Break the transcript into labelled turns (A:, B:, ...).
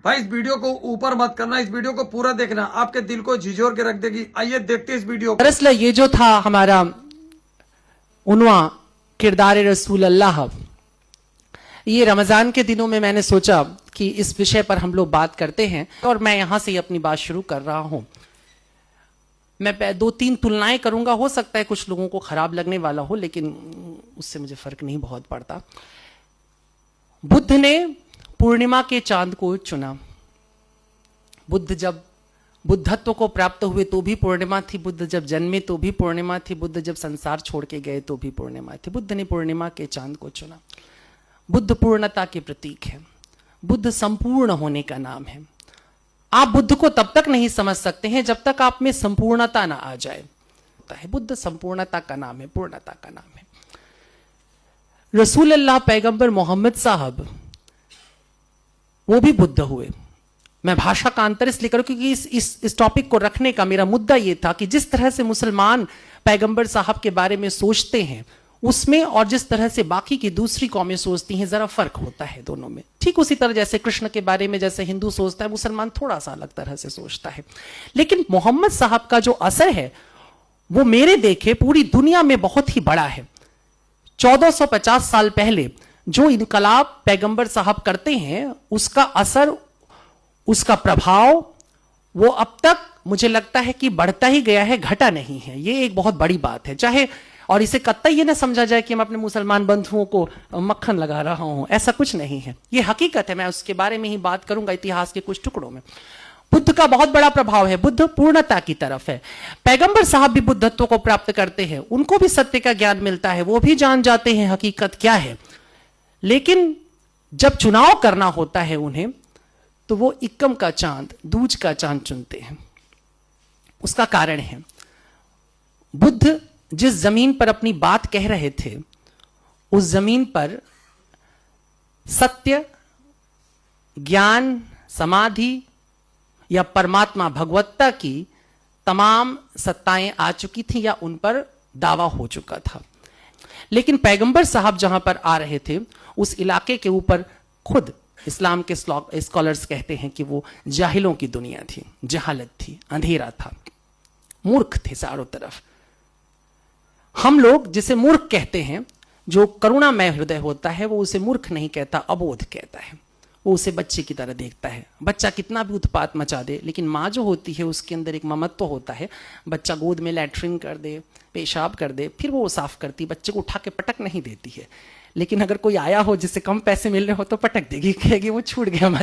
A: भाई इस वीडियो को ऊपर मत करना, इस वीडियो को पूरा देखना, आपके दिल को झिझोर के रख देगी। आइए देखते हैं इस वीडियो को।
B: दरअसल ये जो था हमारा उन्वा किरदार रसूल अल्लाह, ये रमजान के दिनों में मैंने सोचा कि इस विषय पर हम लोग बात करते हैं और मैं यहां से ही अपनी बात शुरू कर रहा हूं। मैं 2-3 तुलनाएं करूंगा, हो सकता है कुछ लोगों को खराब लगने वाला हो, लेकिन उससे मुझे फर्क नहीं बहुत पड़ता। बुद्ध ने पूर्णिमा के चांद को चुना। बुद्ध जब बुद्धत्व को प्राप्त हुए तो भी पूर्णिमा थी, बुद्ध जब जन्मे तो भी पूर्णिमा थी, बुद्ध जब संसार छोड़ के गए तो भी पूर्णिमा थी। बुद्ध ने पूर्णिमा के चांद को चुना। बुद्ध पूर्णता के प्रतीक है, बुद्ध संपूर्ण होने का नाम है। आप बुद्ध को तब तक नहीं समझ सकते हैं जब तक आप में संपूर्णता ना आ जाए। बुद्ध संपूर्णता का नाम है, पूर्णता का नाम है। रसूल अल्लाह पैगंबर मोहम्मद साहब वो भी बुद्ध हुए। मैं भाषा का अंतर इसलिए करूं क्योंकि इस टॉपिक को रखने का मेरा मुद्दा यह था कि जिस तरह से मुसलमान पैगंबर साहब के बारे में सोचते हैं उसमें और जिस तरह से बाकी की दूसरी कौमें सोचती हैं जरा फर्क होता है दोनों में। ठीक उसी तरह जैसे कृष्ण के बारे में जैसे हिंदू सोचता है, मुसलमान थोड़ा सा अलग तरह से सोचता है। लेकिन मोहम्मद साहब का जो असर है वो मेरे देखे पूरी दुनिया में बहुत ही बड़ा है। 1450 साल पहले जो इनकलाब पैगंबर साहब करते हैं उसका असर, उसका प्रभाव वो अब तक मुझे लगता है कि बढ़ता ही गया है, घटा नहीं है। ये एक बहुत बड़ी बात है। चाहे और इसे कतई ये ना समझा जाए कि मैं अपने मुसलमान बंधुओं को मक्खन लगा रहा हूं, ऐसा कुछ नहीं है। ये हकीकत है, मैं उसके बारे में ही बात करूंगा इतिहास के कुछ टुकड़ों में। बुद्ध का बहुत बड़ा प्रभाव है, बुद्ध पूर्णता की तरफ है। पैगंबर साहब भी बुद्धत्व को प्राप्त करते हैं, उनको भी सत्य का ज्ञान मिलता है, वो भी जान जाते हैं हकीकत क्या है। लेकिन जब चुनाव करना होता है उन्हें तो वो इक्कम का चांद, दूज का चांद चुनते हैं। उसका कारण है बुद्ध जिस जमीन पर अपनी बात कह रहे थे उस जमीन पर सत्य, ज्ञान, समाधि या परमात्मा भगवत्ता की तमाम सत्ताएं आ चुकी थी या उन पर दावा हो चुका था। लेकिन पैगंबर साहब जहां पर आ रहे थे उस इलाके के ऊपर खुद इस्लाम के स्कॉलर्स कहते हैं कि वो जाहिलों की दुनिया थी, जहालत थी, अंधेरा था, मूर्ख थे चारों तरफ। हम लोग जिसे मूर्ख कहते हैं, जो करुणामय हृदय होता है वो उसे मूर्ख नहीं कहता, अबोध कहता है। वो उसे बच्चे की तरह देखता है। बच्चा कितना भी उत्पात मचा दे लेकिन माँ जो होती है उसके अंदर एक ममत्व होता है। बच्चा गोद में लैट्रिन कर दे, पेशाब कर दे, फिर वो साफ करती, बच्चे को उठा के पटक नहीं देती है। लेकिन अगर कोई आया हो जिससे कम पैसे मिल रहे हो तो पटक देगी, कहेगी वो छूट गया